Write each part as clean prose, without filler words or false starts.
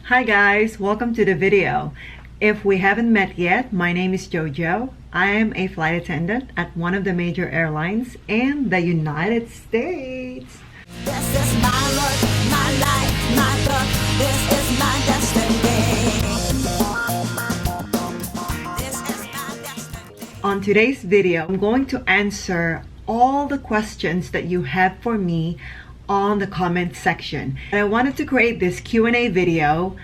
Hi guys, welcome to the video. If we haven't met yet, my name is Jojo. I am a flight attendant at one of the major airlines in the United States. This is my work, my life, my book. This is my destiny. This is my destiny. On today's video, I'm going to answer all the questions that you have for me on the comment section. And I wanted to create this Q&A video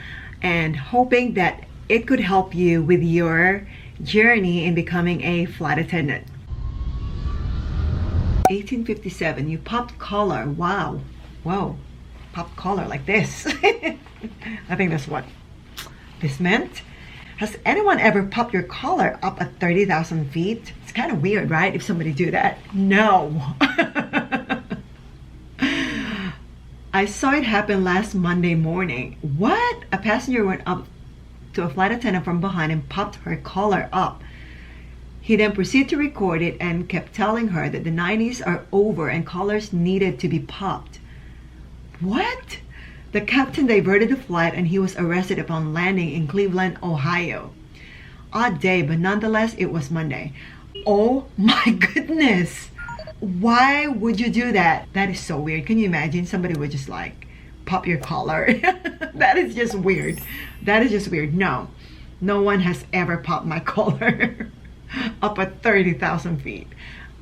and hoping that it could help you with your journey in becoming a flight attendant. 1857, you popped collar. Wow. Whoa. Popped collar like this. I think that's what this meant. Has anyone ever popped your collar up at 30,000 feet? It's kind of weird, right? If somebody do that. No. I saw it happen last Monday morning. What? A passenger went up to a flight attendant from behind and popped her collar up. He then proceeded to record it and kept telling her that the 90s are over and collars needed to be popped. What? The captain diverted the flight and he was arrested upon landing in Cleveland, Ohio. Odd day, but nonetheless, it was Monday. Oh my goodness. Why would you do that? That is so weird. Can you imagine somebody would just like pop your collar? That is just weird. That is just weird. No one has ever popped my collar up at 30,000 feet.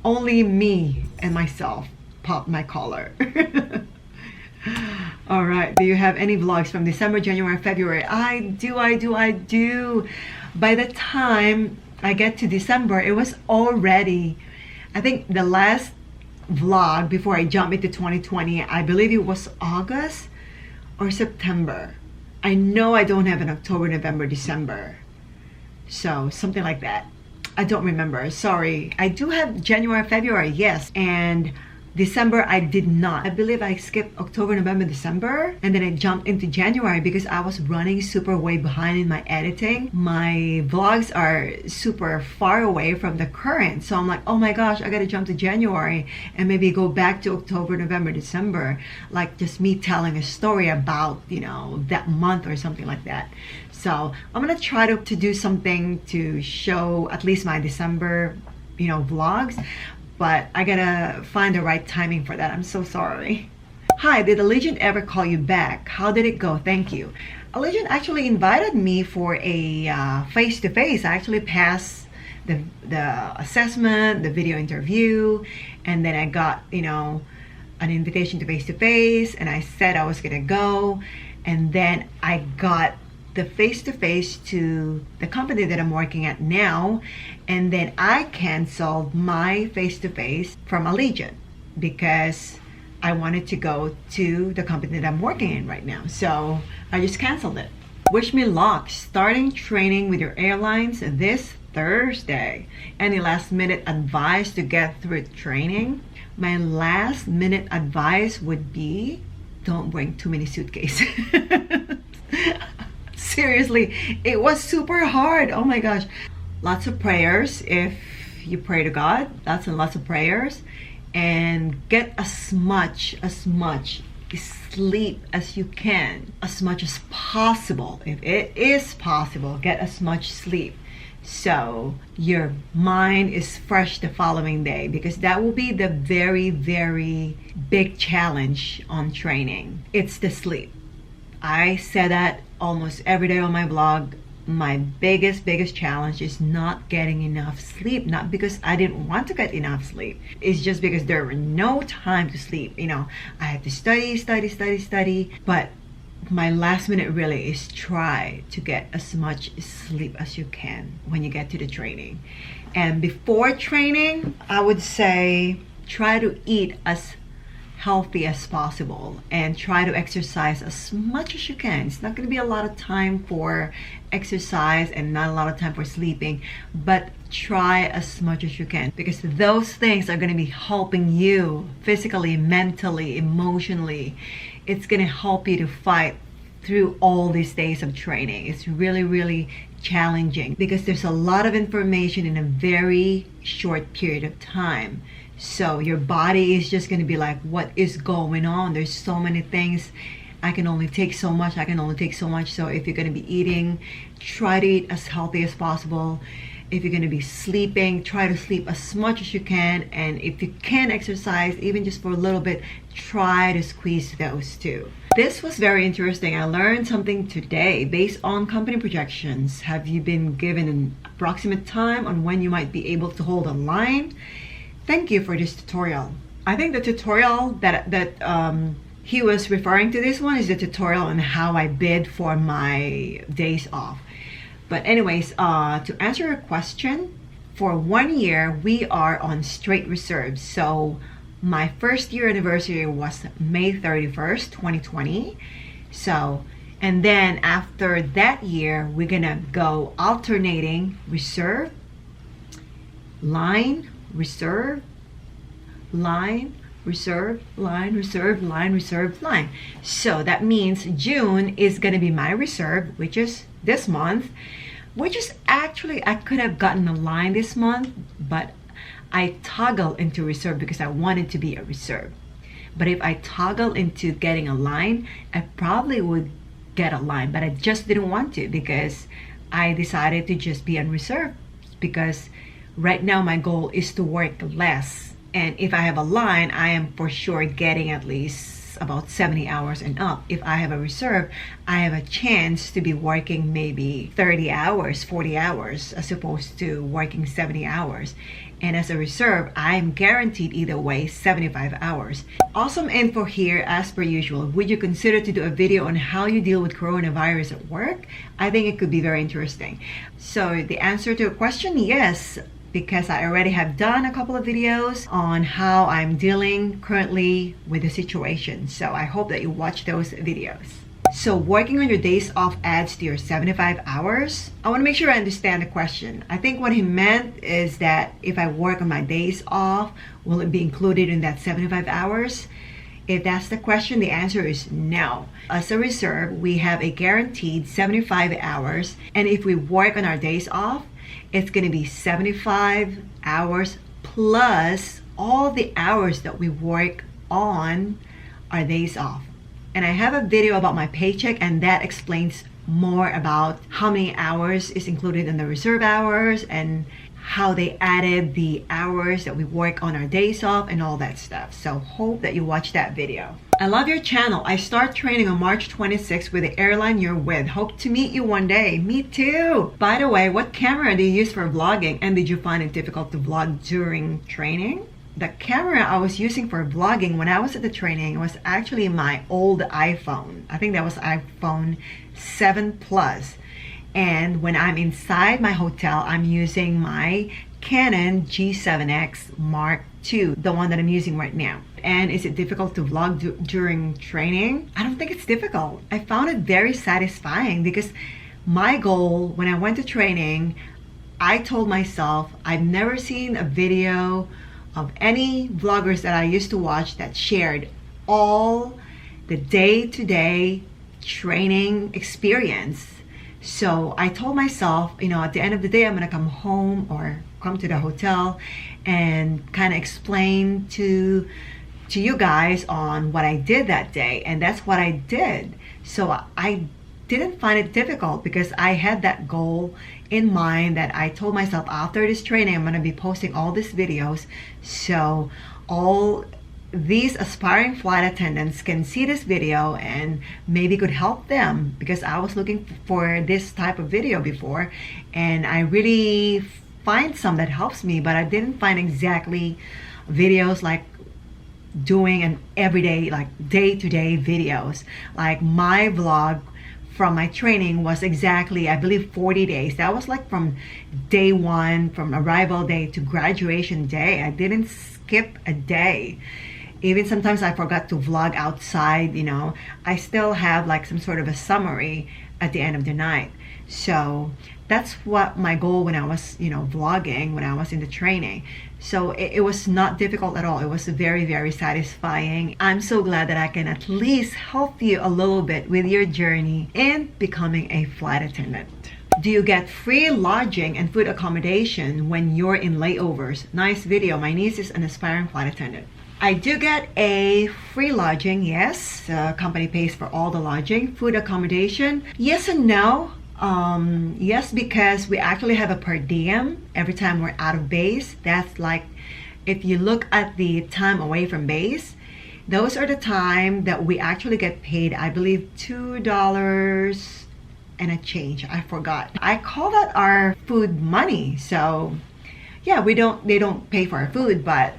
Only me and myself popped my collar. All right, do you have any vlogs from December, January, February? I do. By the time I get to December, it was already, I think the last vlog before I jump into 2020, I believe it was August or September. I know I don't have an October, November, December. So something like that. I don't remember, sorry. I do have January, February, yes. And December, I did not. I believe I skipped October, November, December, and then I jumped into January because I was running super way behind in my editing. My vlogs are super far away from the current. So I'm like, oh my gosh, I gotta jump to January and maybe go back to October, November, December. Like just me telling a story about, you know, that month or something like that. So I'm gonna try to do something to show at least my December, you know, vlogs. But I gotta find the right timing for that. I'm so sorry. Hi, did Allegiant ever call you back? How did it go? Thank you. Allegiant actually invited me for a face-to-face. I actually passed the assessment, the video interview, and then I got, you know, an invitation to face-to-face, and I said I was gonna go, and then I got the face-to-face to the company that I'm working at now, and then I canceled my face-to-face from Allegiant because I wanted to go to the company that I'm working in right now. So I just canceled it. Wish me luck starting training with your airlines this Thursday. Any last minute advice to get through training? My last minute advice would be don't bring too many suitcases. Seriously, it was super hard. Oh my gosh. Lots of prayers if you pray to God. Lots and lots of prayers. And get as much sleep as you can. As much as possible. If it is possible, get as much sleep. So your mind is fresh the following day. Because that will be the very, very big challenge on training. It's the sleep. I say that almost every day on my blog. My biggest challenge is not getting enough sleep. Not because I didn't want to get enough sleep. It's just because there were no time to sleep. You know, I had to study. But my last minute really is try to get as much sleep as you can when you get to the training. And before training, I would say try to eat as healthy as possible and try to exercise as much as you can. It's not going to be a lot of time for exercise and not a lot of time for sleeping, but try as much as you can because those things are going to be helping you physically, mentally, emotionally. It's going to help you to fight through all these days of training. It's really challenging because there's a lot of information in a very short period of time. So your body is just going to be like, what is going on? There's so many things I can only take so much, I can only take so much. So if you're going to be eating, try to eat as healthy as possible. If you're going to be sleeping, try to sleep as much as you can. And if you can exercise, even just for a little bit, try to squeeze those too. This was very interesting. I learned something today. Based on company projections, have you been given an approximate time on when you might be able to hold a line? Thank you for this tutorial. I think the tutorial that he was referring to, this one, is the tutorial on how I bid for my days off. But anyways, to answer your question, for 1 year, we are on straight reserves. So my first year anniversary was May 31st, 2020. So, and then after that year, we're gonna go alternating reserve, line, reserve, line, reserve, line, reserve, line, reserve, line. So that means June is gonna be my reserve, which is this month, which is actually, I could have gotten a line this month, but I toggle into reserve because I wanted to be a reserve. But if I toggle into getting a line, I probably would get a line, but I just didn't want to because I decided to just be on reserve, because right now my goal is to work less. And if I have a line, I am for sure getting at least about 70 hours and up. If I have a reserve, I have a chance to be working maybe 30 hours, 40 hours, as opposed to working 70 hours. And as a reserve, I am guaranteed either way 75 hours. Awesome info here as per usual. Would you consider to do a video on how you deal with coronavirus at work? I think it could be very interesting. So the answer to your question, yes, because I already have done a couple of videos on how I'm dealing currently with the situation. So I hope that you watch those videos. So working on your days off adds to your 75 hours. I want to make sure I understand the question. I think what he meant is that if I work on my days off, will it be included in that 75 hours? If that's the question, the answer is no. As a reserve, we have a guaranteed 75 hours. And if we work on our days off, it's going to be 75 hours plus all the hours that we work on our days off. And I have a video about my paycheck, and that explains more about how many hours is included in the reserve hours and how they added the hours that we work on our days off and all that stuff. So hope that you watch that video. I love your channel. I start training on March 26th with the airline you're with. Hope to meet you one day. Me too. By the way, what camera do you use for vlogging, and did you find it difficult to vlog during training? The camera I was using for vlogging when I was at the training was actually my old iPhone. I think that was iPhone 7 Plus. And when I'm inside my hotel, I'm using my Canon G7X Mark II, the one that I'm using right now. And is it difficult to vlog during training? I don't think it's difficult. I found it very satisfying because my goal when I went to training, I told myself I've never seen a video of any vloggers that I used to watch that shared all the day-to-day training experience. So I told myself, you know, at the end of the day, I'm gonna come home or come to the hotel and kind of explain to you guys on what I did that day. And that's what I did. So I didn't find it difficult because I had that goal in mind that I told myself after this training, I'm gonna be posting all these videos. So all these aspiring flight attendants can see this video and maybe could help them, because I was looking for this type of video before and I really find some that helps me, but I didn't find exactly videos like doing an everyday, like day-to-day videos. Like my vlog from my training was exactly, I believe, 40 days. That was like from day one, from arrival day to graduation day. I didn't skip a day. Even sometimes I forgot to vlog outside, you know, I still have like some sort of a summary at the end of the night. So that's what my goal when I was, you know, vlogging, when I was in the training. So it was not difficult at all. It was very, very satisfying. I'm so glad that I can at least help you a little bit with your journey in becoming a flight attendant. Do you get free lodging and food accommodation when you're in layovers? Nice video. My niece is an aspiring flight attendant. I do get a free lodging, yes. The company pays for all the lodging, food, accommodation. Yes and no. Yes, because we actually have a per diem every time we're out of base. That's like, if you look at the time away from base, those are the time that we actually get paid, I believe $2 and a change. I forgot. I call that our food money. So yeah, they don't pay for our food, but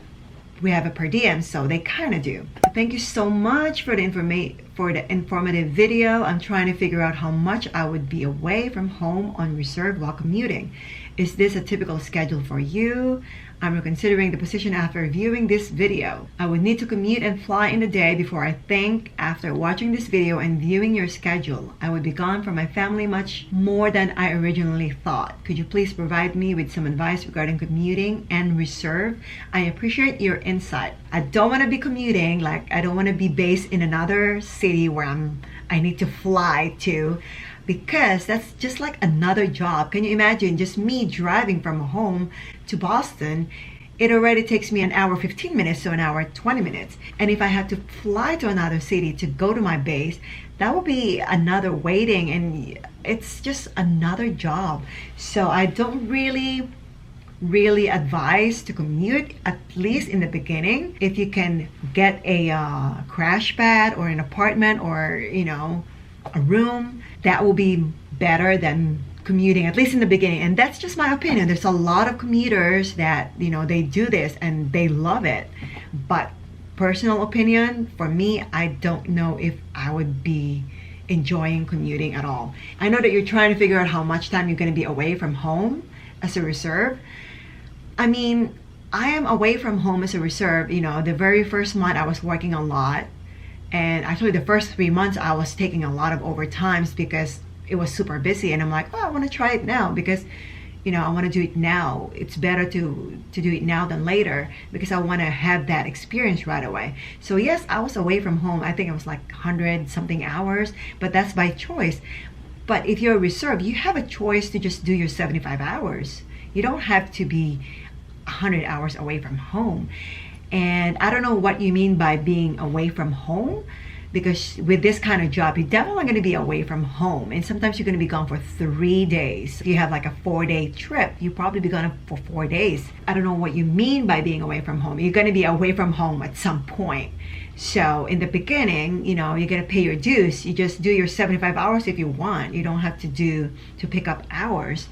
we have a per diem, so they kind of do. Thank you so much for the informative video. I'm trying to figure out how much I would be away from home on reserve while commuting. Is this a typical schedule for you? I'm reconsidering the position after viewing this video. I would need to commute and fly in the day before I think. After watching this video and viewing your schedule, I would be gone from my family much more than I originally thought. Could you please provide me with some advice regarding commuting and reserve? I appreciate your insight. I don't want to be commuting, like I don't want to be based in another city where I need to fly to, because that's just like another job. Can you imagine just me driving from home to Boston? It already takes me an hour 15 minutes to an hour 20 minutes. And if I had to fly to another city to go to my base, that would be another waiting, and it's just another job. So I don't really advise to commute, at least in the beginning. If you can get a crash pad or an apartment or a room, that will be better than commuting, at least in the beginning. And that's just my opinion. There's a lot of commuters that they do this and they love it, but personal opinion, for me, I don't know if I would be enjoying commuting at all. I know that you're trying to figure out how much time you're going to be away from home as a reserve. I mean, I am away from home as a reserve. The very first month I was working a lot. And actually the first 3 months I was taking a lot of overtimes because it was super busy. And I'm like, oh, I want to try it now because, I want to do it now. It's better to do it now than later because I want to have that experience right away. So yes, I was away from home. I think it was like 100 something hours, but that's by choice. But if you're a reserve, you have a choice to just do your 75 hours. You don't have to be 100 hours away from home. And I don't know what you mean by being away from home, because with this kind of job, you're definitely going to be away from home. And sometimes you're going to be gone for 3 days. If you have like a 4-day trip, you'll probably be gone for 4 days. I don't know what you mean by being away from home. You're going to be away from home at some point. So in the beginning, you're going to pay your dues. You just do your 75 hours if you want. You don't have to pick up hours.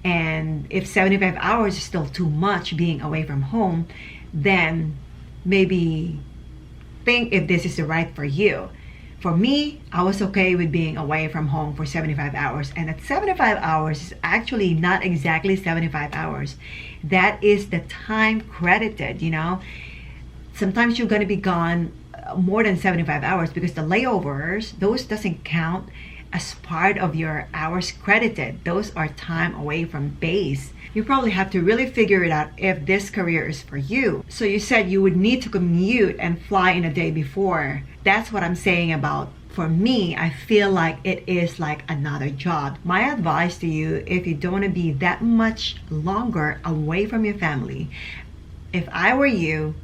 And if 75 hours is still too much being away from home, then maybe think if this is the right for you. For me, I was okay with being away from home for 75 hours. And at 75 hours is actually not exactly 75 hours. That is the time credited, Sometimes you're going to be gone more than 75 hours because the layovers, those doesn't count as part of your hours credited. Those are time away from base. You probably have to really figure it out if this career is for you. So you said you would need to commute and fly in a day before. That's what I'm saying about, for me, I feel like it is like another job. My advice to you, if you don't want to be that much longer away from your family, if I were you,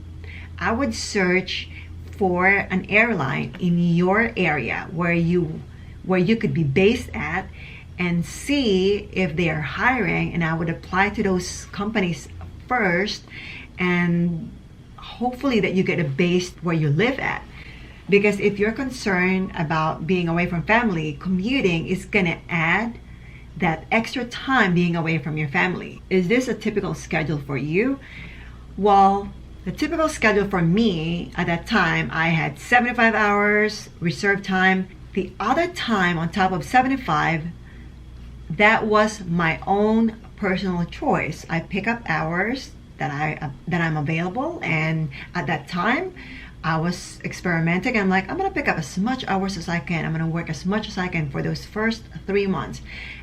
I would search for an airline in your area where you could be based at, and see if they are hiring, and I would apply to those companies first, and hopefully that you get a base where you live at. Because if you're concerned about being away from family, commuting is gonna add that extra time being away from your family. Is this a typical schedule for you? Well, the typical schedule for me at that time, I had 75 hours reserve time. The other time on top of 75, that was my own personal choice. I pick up hours that I'm available, and at that time I was experimenting. I'm like, I'm gonna pick up as much hours as I can. I'm gonna work as much as I can for those first 3 months,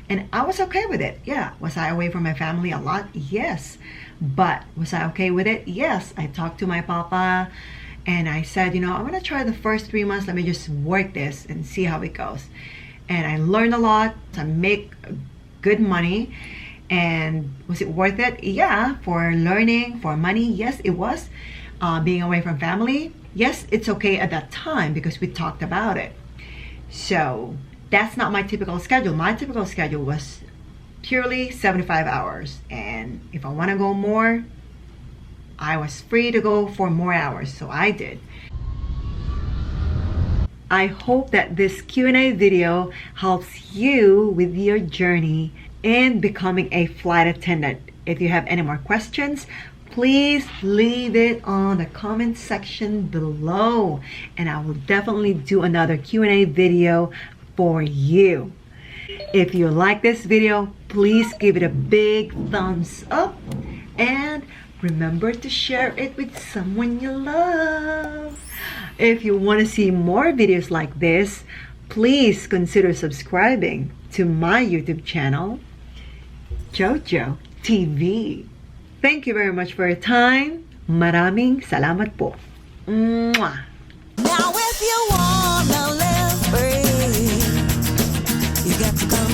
and I was okay with it. Yeah, was I away from my family a lot? Yes, but was I okay with it? Yes. I talked to my papa and I said, I'm gonna try the first 3 months. Let me just work this and see how it goes. And I learned a lot. I make good money. And was it worth it? Yeah, for learning, for money, yes, it was. being away from family, yes, it's okay at that time because we talked about it. So that's not my typical schedule. My typical schedule was purely 75 hours. And if I want to go more, I was free to go for more hours. So I did. I hope that this Q&A video helps you with your journey in becoming a flight attendant. If you have any more questions, please leave it on the comment section below, and I will definitely do another Q&A video for you. If you like this video, please give it a big thumbs up and remember to share it with someone you love. If you want to see more videos like this, please subscribing to my YouTube channel, JojoTV. Thank you very much for your time. Maraming salamat po. Mwah! Now if you wanna live free, you got to come